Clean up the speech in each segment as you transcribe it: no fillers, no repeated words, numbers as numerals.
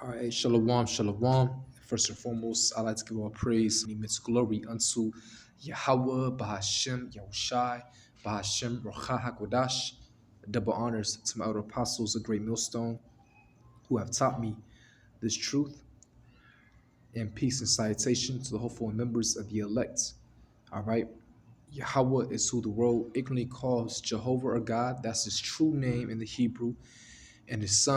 All right, shalom, shalom. First and foremost, I like to give all praise and immense glory unto Yahweh, Bahashem, Yahushai, Bahashem, Rocha HaKodash. Double honors to my elder apostles, the great millstone, who have taught me this truth, and peace and salutation to the hopeful members of the elect. All right, Yahweh is who the world ignorantly calls Jehovah or God. That's his true name in the Hebrew. And his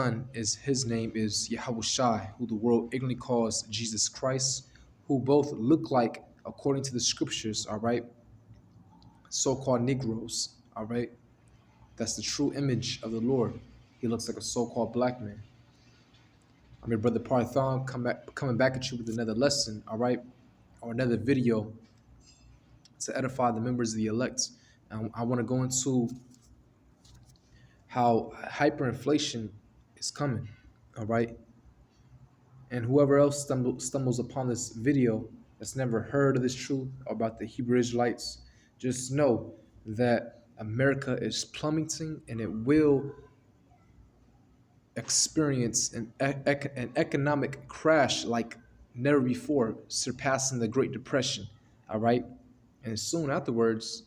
name is Yahushai, who the world ignorantly calls Jesus Christ, who both look like, according to the scriptures, all right, so-called Negroes, all right. That's the true image of the Lord. He looks like a so-called black man. I'm your brother Parthon, coming back at you with another lesson, all right, or another video to edify the members of the elect. I want to go into how hyperinflation is coming, all right. And whoever else stumbles upon this video that's never heard of this truth about the Hebrew Israelites, just know that America is plummeting and it will experience an economic crash like never before, surpassing the Great Depression. All right. And soon afterwards,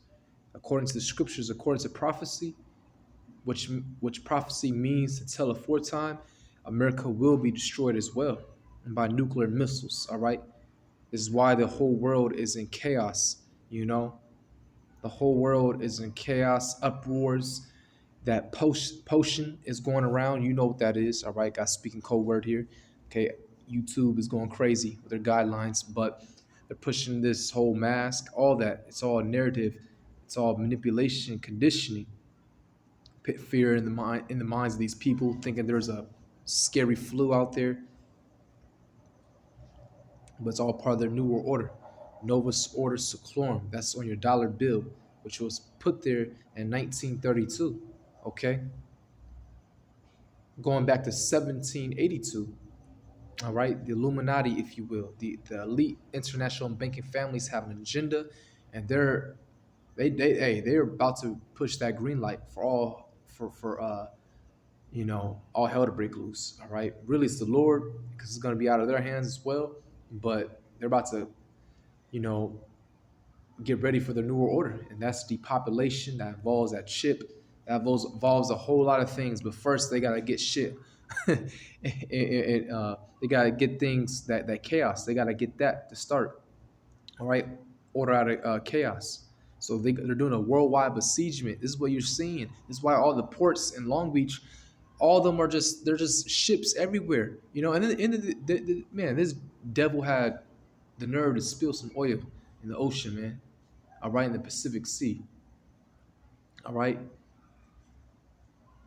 according to the scriptures, according to prophecy, which prophecy means to tell aforetime, America will be destroyed as well, and by nuclear missiles. All right, this is why the whole world is in chaos. The whole world is in chaos, uproars. That potion is going around. You know what that is. All right, got speaking code word here. Okay, YouTube is going crazy with their guidelines, but they're pushing this whole mask, all that. It's all narrative. It's all manipulation, conditioning, put fear in the minds of these people, thinking there's a scary flu out there, but it's all part of their New World Order. Novus Ordo Seclorum. That's on your dollar bill, which was put there in 1932. Okay, going back to 1782. All right, the Illuminati, if you will, the elite international banking families have an agenda, and they're about to push that green light for all hell to break loose. All right. Really, it's the Lord, because it's going to be out of their hands as well. But they're about to, you know, get ready for the New World Order. And that's depopulation. That involves that chip. That involves a whole lot of things. But first, they got to get shit. They got to get things, that chaos. They got to get that to start. All right. Order out of chaos. So they're doing a worldwide besiegement. This is what you're seeing. This is why all the ports in Long Beach, all of them they're just ships everywhere, And then man, this devil had the nerve to spill some oil in the ocean, man. All right, in the Pacific Sea. All right,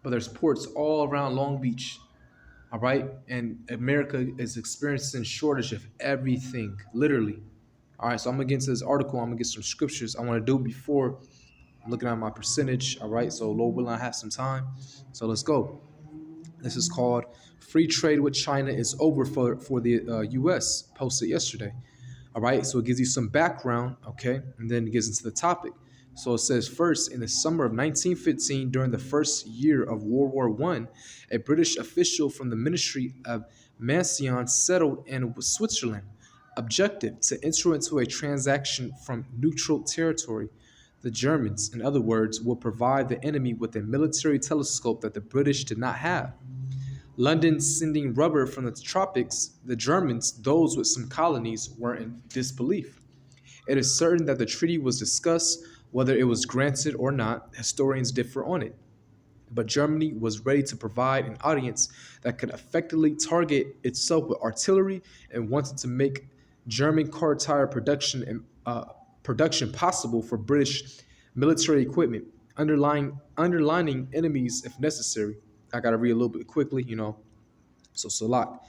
but there's ports all around Long Beach. All right, and America is experiencing shortage of everything, literally. All right, so I'm gonna get into this article. I'm gonna get some scriptures I want to do before I'm looking at my percentage. All right, so Lord willing, I have some time. So let's go. This is called Free Trade with China is Over for the U.S. Posted yesterday. All right, so it gives you some background, okay, and then it gets into the topic. So it says, first, in the summer of 1915, during the first year of World War I, a British official from the Ministry of Mancion settled in Switzerland. Objective, to enter into a transaction from neutral territory. The Germans, in other words, will provide the enemy with a military telescope that the British did not have. London sending rubber from the tropics, the Germans, those with some colonies, were in disbelief. It is certain that the treaty was discussed. Whether it was granted or not, historians differ on it. But Germany was ready to provide an audience that could effectively target itself with artillery, and wanted to make German car tire production possible for British military equipment, underlining enemies if necessary. I got to read a little bit quickly, So Salak.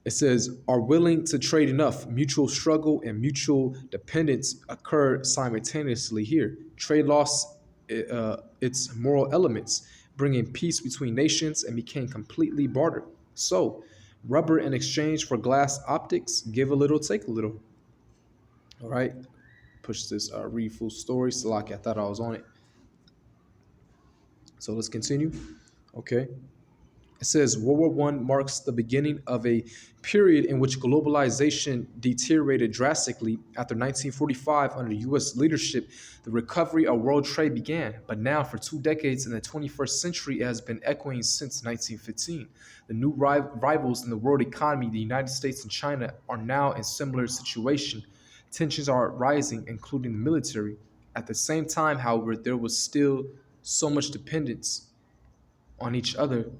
It says, are willing to trade enough. Mutual struggle and mutual dependence occur simultaneously here. Trade lost its moral elements, bringing peace between nations, and became completely bartered. So, rubber in exchange for glass optics, give a little, take a little. All right. Push this read full story. Salaki, I thought I was on it. So let's continue. Okay. It says World War One marks the beginning of a period in which globalization deteriorated drastically. After 1945, under U.S. leadership, the recovery of world trade began. But now, for 2 decades in the 21st century, it has been echoing since 1915. The new rivals in the world economy, the United States and China, are now in similar situation. Tensions are rising, including the military. At the same time, however, there was still so much dependence on each other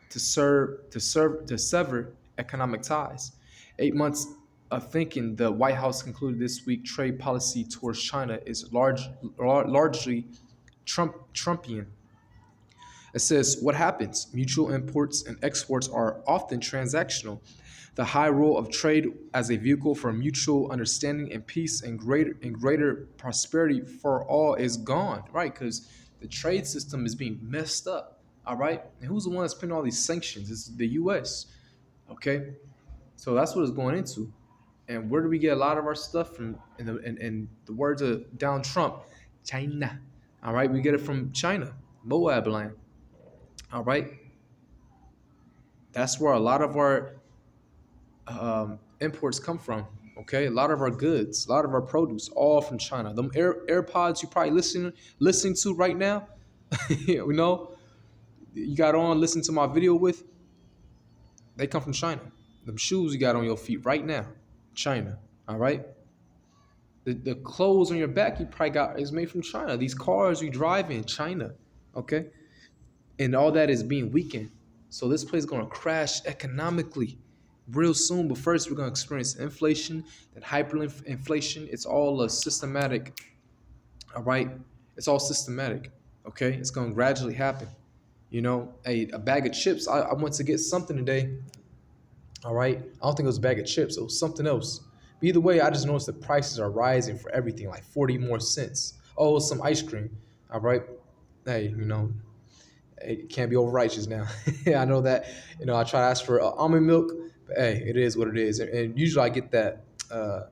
to sever economic ties. 8 months of thinking, the White House concluded this week trade policy towards China is largely Trumpian. It says what happens? Mutual imports and exports are often transactional. The high role of trade as a vehicle for mutual understanding and peace and greater prosperity for all is gone, right? Because the trade system is being messed up. All right. And who's the one that's putting all these sanctions? It's the US. Okay. So that's what it's going into. And where do we get a lot of our stuff from? In the words of Donald Trump, China. All right. We get it from China, Moab land. All right. That's where a lot of our imports come from. Okay, a lot of our goods, a lot of our produce, all from China. Them AirPods you probably listening to right now, you know, you got on listen to my video with, they come from China. Them shoes you got on your feet right now, China. All right. The clothes on your back you probably got is made from China. These cars you drive in China. Okay, and all that is being weakened. So this place is gonna crash economically real soon. But first, we're gonna experience inflation, then hyperinflation. It's all a systematic. All right, it's all systematic. Okay, it's gonna gradually happen. You know, a bag of chips. I went to get something today. All right, I don't think it was a bag of chips. It was something else. But either way, I just noticed the prices are rising for everything, like 40 more cents. Oh, some ice cream. All right, hey, it can't be over righteous now. I know that. I try to ask for almond milk, but hey, it is what it is. And usually I get that. Well,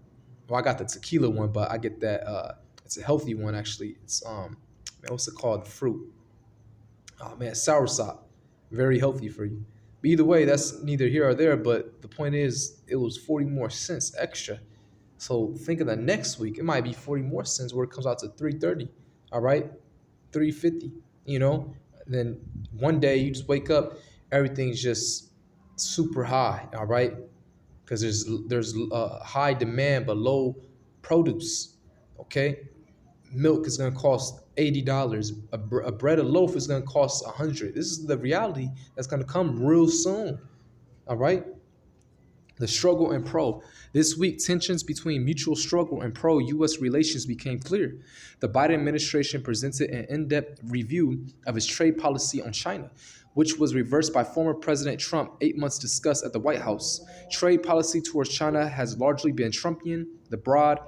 I got the tequila one, but I get that. It's a healthy one actually. It's man, what's it called? The fruit. Oh man, soursop. Very healthy for you. But either way, that's neither here or there. But the point is, it was 40 more cents extra. So think of the next week, it might be 40 more cents where it comes out to 330. All right, 350. Then one day you just wake up, everything's just super high. All right, because there's high demand but low produce. Okay, milk is gonna cost $80. A bread, a loaf is gonna cost 100. This is the reality that's gonna come real soon. All right. The struggle and pro. This week, tensions between mutual struggle and pro U.S. relations became clear. The Biden administration presented an in depth review of its trade policy on China, which was reversed by former President Trump 8 months discussed at the White House. Trade policy towards China has largely been Trumpian. The broad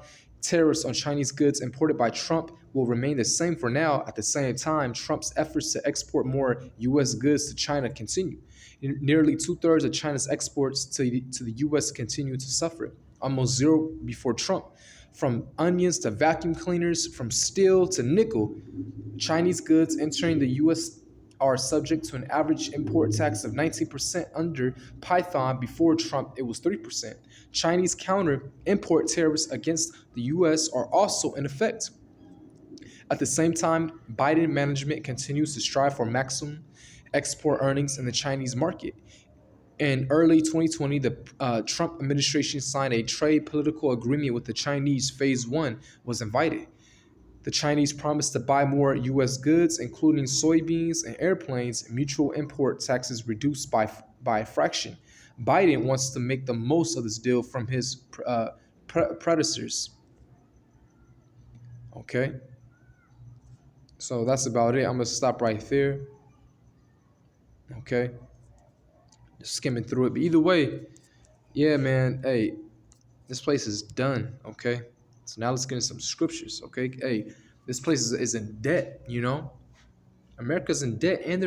tariffs on Chinese goods imported by Trump will remain the same for now. At the same time, Trump's efforts to export more U.S. goods to China continue. Nearly two-thirds of China's exports to the U.S. continue to suffer, almost zero before Trump. From onions to vacuum cleaners, from steel to nickel, Chinese goods entering the U.S. are subject to an average import tax of 19%. Under Python. Before Trump, it was 3%. Chinese counter import tariffs against the U.S. are also in effect. At the same time, Biden management continues to strive for maximum export earnings in the Chinese market. In early 2020, the Trump administration signed a trade political agreement with the Chinese. Phase 1 was invited. The Chinese promised to buy more U.S. goods, including soybeans and airplanes, mutual import taxes reduced by a fraction. Biden wants to make the most of this deal from his predecessors. Okay, so that's about it. I'm going to stop right there. Okay, just skimming through it. But either way, yeah, man, hey, this place is done. Okay, so now let's get into some scriptures. Okay, hey, this place is in debt. America's in debt, and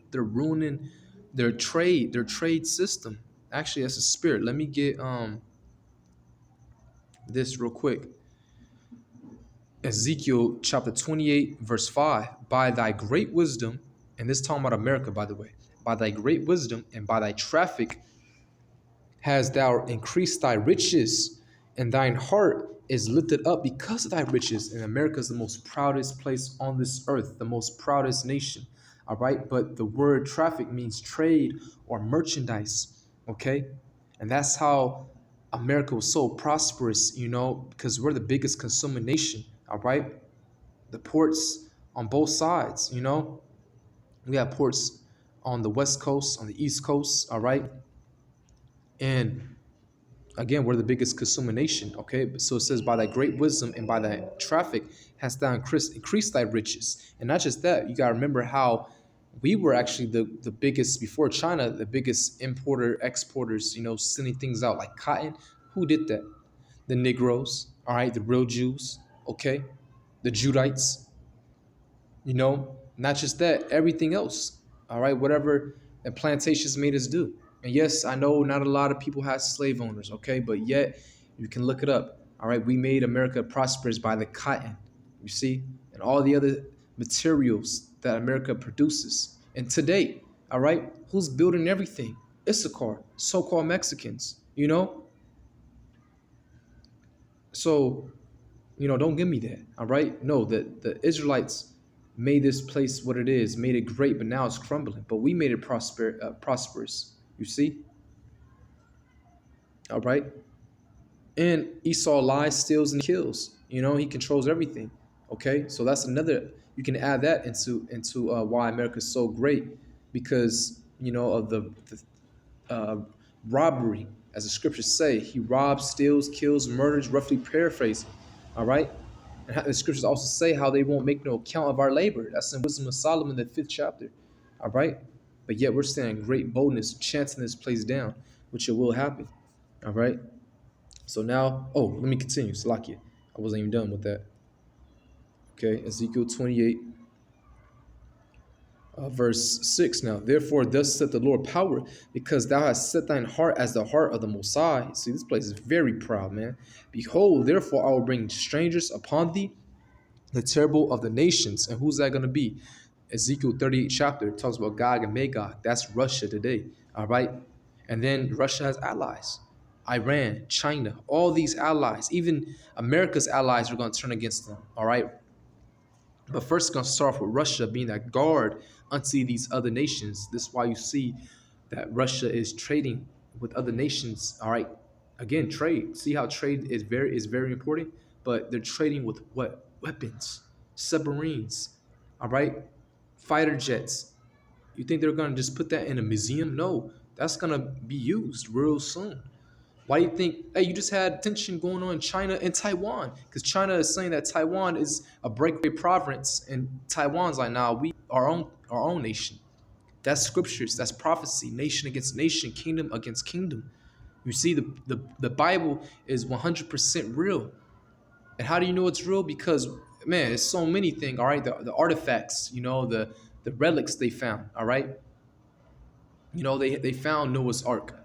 they're ruining their trade system. Actually, that's a spirit. Let me get this real quick. Ezekiel chapter 28, verse 5. By thy great wisdom, and this talking about America, by the way. by thy great wisdom and by thy traffic has thou increased thy riches, and thine heart is lifted up because of thy riches. And America is the most proudest place on this earth, the most proudest nation. All right. But the word traffic means trade or merchandise. Okay. And that's how America was so prosperous, because we're the biggest consuming nation. All right. The ports on both sides, we have ports on the West Coast, on the East Coast. All right. And again, we're the biggest consumer nation. Okay, so it says, by thy great wisdom and by thy traffic hast thou increased thy riches. And not just that, you got to remember how we were actually the biggest before China, the biggest importer, exporters, sending things out like cotton. Who did that? The Negroes, all right, the real Jews, okay, the Judites, not just that, everything else. All right, whatever the plantations made us do. And yes, I know not a lot of people had slave owners, okay, but yet you can look it up. All right, we made America prosperous by the cotton, you see, and all the other materials that America produces. And today, all right, who's building everything? Issachar, so-called Mexicans, So, don't give me that. All right. No, the Israelites made this place what it is, made it great, but now it's crumbling. But we made it prosperous. You see? All right. And Esau lies, steals, and kills. He controls everything. Okay. So that's another. You can add that into why America is so great, because of the robbery, as the scriptures say. He robs, steals, kills, murders, roughly paraphrasing. All right. And the scriptures also say how they won't make no account of our labor. That's in Wisdom of Solomon, the 5th chapter. All right. But yet we're standing great boldness, chancing this place down, which it will happen. All right. So now, let me continue. Salakia. I wasn't even done with that. Okay. Ezekiel 28. Verse 6 now. Therefore, thus saith the Lord power, because thou hast set thine heart as the heart of the Most High. See, this place is very proud, man. Behold, therefore I will bring strangers upon thee, the terrible of the nations. And who's that going to be? Ezekiel 38 chapter talks about Gog and Magog. That's Russia today. All right. And then Russia has allies. Iran, China, all these allies, even America's allies are going to turn against them. All right. But first, it's going to start off with Russia being that guard unto these other nations. This is why you see that Russia is trading with other nations. All right. Again, trade. See how trade is very important? But they're trading with what? Weapons, submarines, all right? Fighter jets. You think they're going to just put that in a museum? No, that's going to be used real soon. Why do you think, hey, you just had tension going on in China and Taiwan? Because China is saying that Taiwan is a breakaway province, and Taiwan's like, nah, we our own nation. That's scriptures, that's prophecy, nation against nation, kingdom against kingdom. You see, the Bible is 100% real. And how do you know it's real? Because, man, it's so many things, all right? The artifacts, the relics they found, all right? They found Noah's Ark.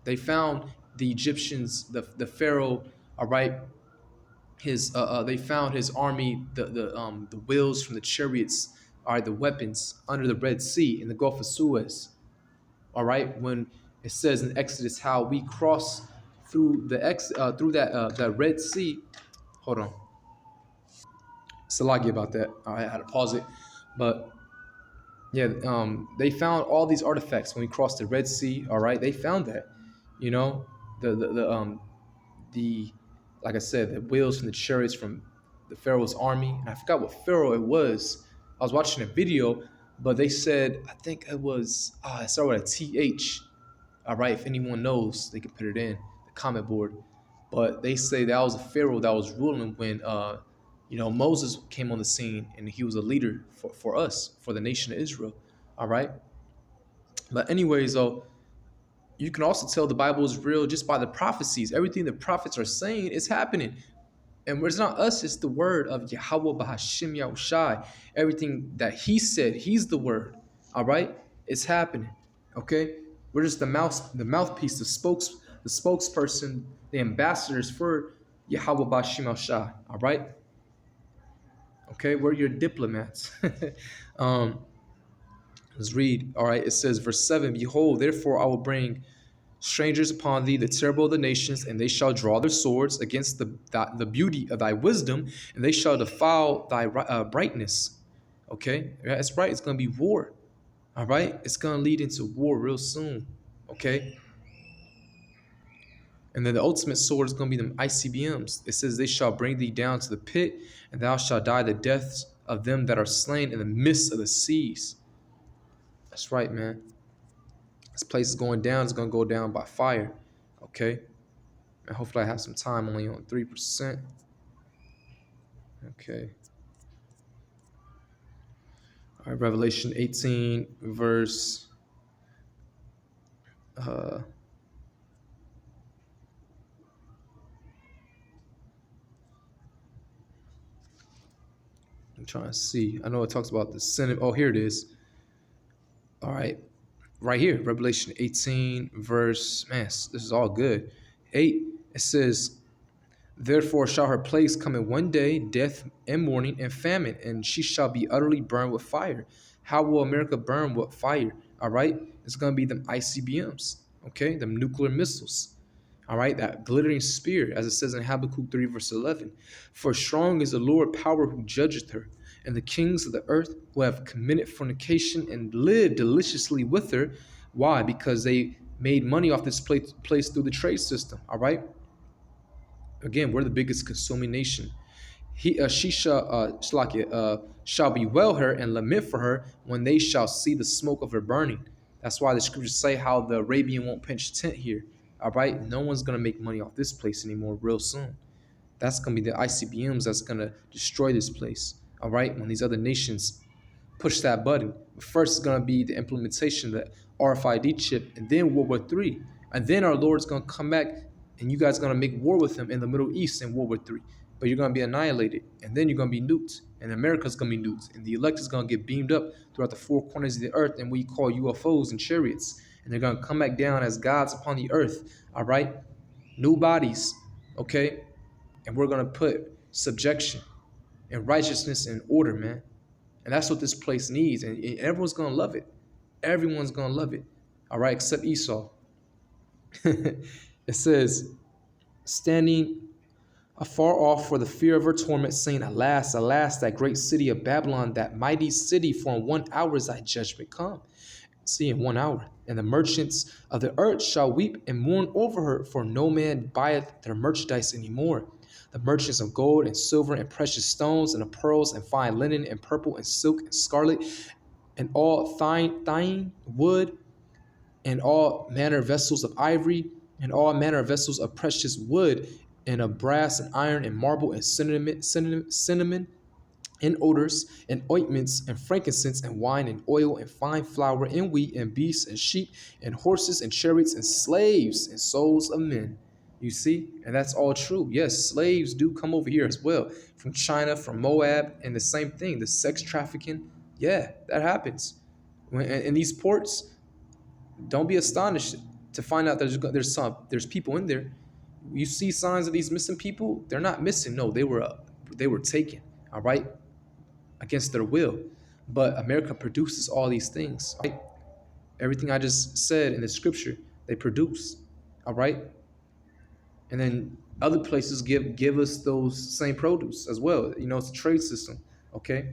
They found the Egyptians, the Pharaoh, all right? They found his army, the wheels from the chariots, all right, the weapons under the Red Sea in the Gulf of Suez, all right? When it says in Exodus how we cross through that Red Sea. Hold on. Salagi about that. I had to pause it. But yeah, they found all these artifacts when we crossed the Red Sea. All right, they found that. You know, the like I said, the wheels from the chariots from the Pharaoh's army, and I forgot what Pharaoh it was. I was watching a video, but they said I think it was it started with a TH. All right, if anyone knows, they can put it in the comment board. But they say that was a Pharaoh that was ruling when Moses came on the scene, and he was a leader for us, for the nation of Israel. All right. But anyways, though, you can also tell the Bible is real just by the prophecies. Everything the prophets are saying is happening. And it's not us, it's the word of Yahweh Bahashim Yahushai. Everything that he said, he's the word. All right? It's happening. Okay? We're just the mouthpiece, the spokesperson, the ambassadors for Yahweh Bahashim Yahushai. All right? Okay, we're your diplomats. Let's read. All right. It says, verse 7, behold, therefore I will bring strangers upon thee, the terrible of the nations, and they shall draw their swords against the beauty of thy wisdom, and they shall defile thy brightness. Okay, yeah, that's right. It's going to be war. All right, it's going to lead into war real soon. Okay, and then the ultimate sword is going to be them ICBMs. It says they shall bring thee down to the pit, and thou shalt die the deaths of them that are slain in the midst of the seas. That's right, man. This place is going down. It's going to go down by fire. Okay. And hopefully I have some time, only on 3%. Okay. All right, Revelation 18, verse I'm trying to see. I know it talks about the sin. Oh, here it is. All right. Right here, Revelation 18, verse, man, this is all good. 8, it says, therefore shall her place come in one day, death and mourning and famine, and she shall be utterly burned with fire. How will America burn with fire? All right, it's going to be them ICBMs, okay, them nuclear missiles. All right, that glittering spear, as it says in Habakkuk 3, verse 11. For strong is the Lord power who judgeth her, and the kings of the earth who have committed fornication and lived deliciously with her. Why? Because they made money off this place through the trade system. All right. Again, we're the biggest consuming nation. She shall bewail her and lament for her when they shall see the smoke of her burning. That's why the scriptures say how the Arabian won't pitch tent here. All right, no one's gonna make money off this place anymore real soon. That's gonna be the ICBMs that's gonna destroy this place. All right, when these other nations push that button. But first, it's gonna be the implementation of the RFID chip, and then World War III, and then our Lord's gonna come back, and you guys are gonna make war with him in the Middle East in World War III. But you're gonna be annihilated, and then you're gonna be nuked, and America's gonna be nuked, and the elect is gonna get beamed up throughout the four corners of the earth, and what you call UFOs and chariots, and they're gonna come back down as gods upon the earth. All right, new bodies, okay, and we're gonna put subjection and righteousness and order, man. And that's what this place needs. And everyone's going to love it. Everyone's going to love it. All right, except Esau. It says, standing afar off for the fear of her torment, saying, alas, alas, that great city of Babylon, that mighty city, for in 1 hour is thy judgment come. See, in 1 hour. And the merchants of the earth shall weep and mourn over her, for no man buyeth their merchandise anymore. The merchants of gold and silver and precious stones and of pearls and fine linen and purple and silk and scarlet and all thine wood and all manner of vessels of ivory and all manner of vessels of precious wood and of brass and iron and marble and cinnamon and odors and ointments and frankincense and wine and oil and fine flour and wheat and beasts and sheep and horses and chariots and slaves and souls of men. You see? And that's all true. Yes, slaves do come over here as well, from China, from Moab, and the same thing, the sex trafficking. Yeah, that happens. In these ports, don't be astonished to find out there's people in there. You see signs of these missing people, they're not missing. No, they were taken, all right, against their will. But America produces all these things, right? Everything I just said in the scripture, they produce, all right? And then other places give us those same produce as well. You know, it's a trade system. Okay,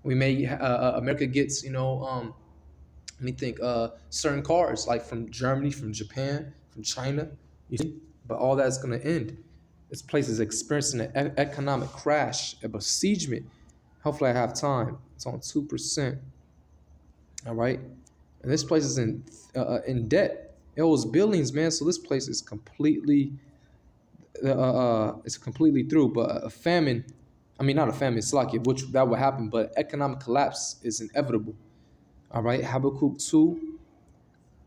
we may America gets let me think certain cars like from Germany, from Japan, from China. You see, but all that's gonna end. This place is experiencing an economic crash, a besiegement. Hopefully, I have time. It's on 2%. All right, and this place is in debt. It owes billions, man. So this place is completely it's completely through. But a famine, I mean not a famine, it's like which that would happen, but economic collapse is inevitable. All right, Habakkuk 2,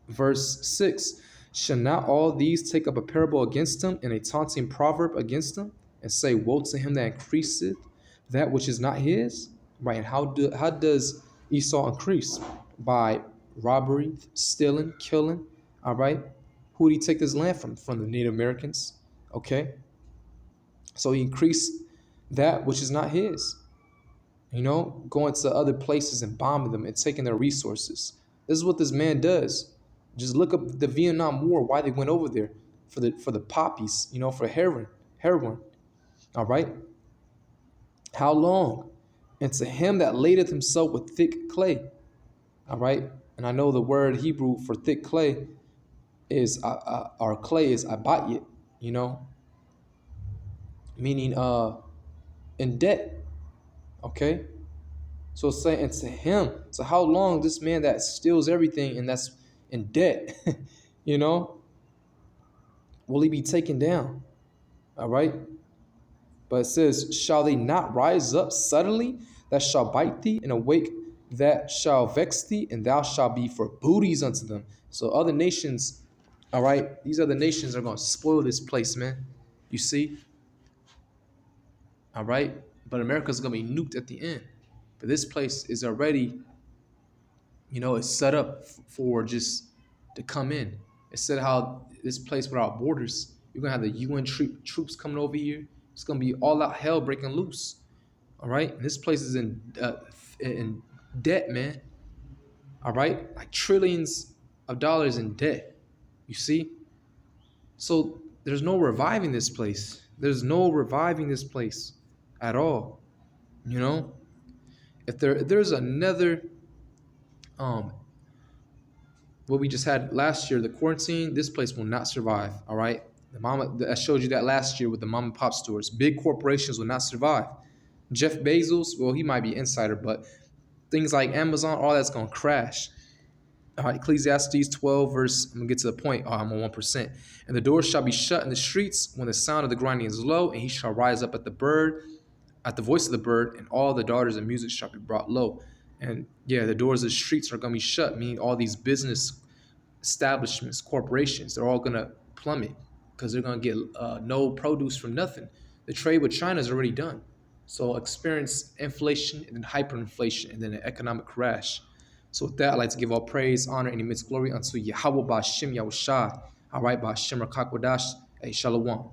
verse 6. Shall not all these take up a parable against him and a taunting proverb against him, and say, woe to him that increaseth that which is not his? Right, and how does Esau increase? By robbery, stealing, killing. All right, who did he take this land from? From the Native Americans. Okay, so he increased that which is not his. going to other places and bombing them and taking their resources. This is what this man does. Just look up the Vietnam War, why they went over there for the poppies, for heroin. All right. How long? And to him that ladeth himself with thick clay. All right. And I know the word Hebrew for thick clay is our clay is abayit, you know, meaning in debt. Okay. So it's saying to him, so how long this man that steals everything and that's in debt, you know, will he be taken down? All right. But it says, shall they not rise up suddenly that shall bite thee, and awake that shall vex thee, and thou shalt be for booties unto them. So other nations, all right, these other nations are going to spoil this place, man. You see? All right. But America's going to be nuked at the end. But this place is already, it's set up for just to come in. It's said how this place without borders, you're going to have the UN troops coming over here. It's going to be all out hell breaking loose. All right. And this place is in debt, man. All right. Like trillions of dollars in debt. You see? So there's no reviving this place. There's no reviving this place at all. You know? If there's another what we just had last year, the quarantine, this place will not survive. All right. I showed you that last year with the mom and pop stores. Big corporations will not survive. Jeff Bezos, well, he might be insider, but things like Amazon, all that's gonna crash. All right, Ecclesiastes 12, verse, I'm gonna get to the point. I'm on 1%. And the doors shall be shut in the streets when the sound of the grinding is low, and he shall rise up at the voice of the bird, and all the daughters of music shall be brought low. And yeah, the doors of the streets are gonna be shut, meaning all these business establishments, corporations, they're all gonna plummet because they're gonna get no produce from nothing. The trade with China is already done. So experience inflation and then hyperinflation and then an economic crash. So with that, I'd like to give all praise, honor, and immense glory unto Yahweh Ba'Shem Yahushua. All right, Ba'Shem Rakakwadash. Hey, Shalom.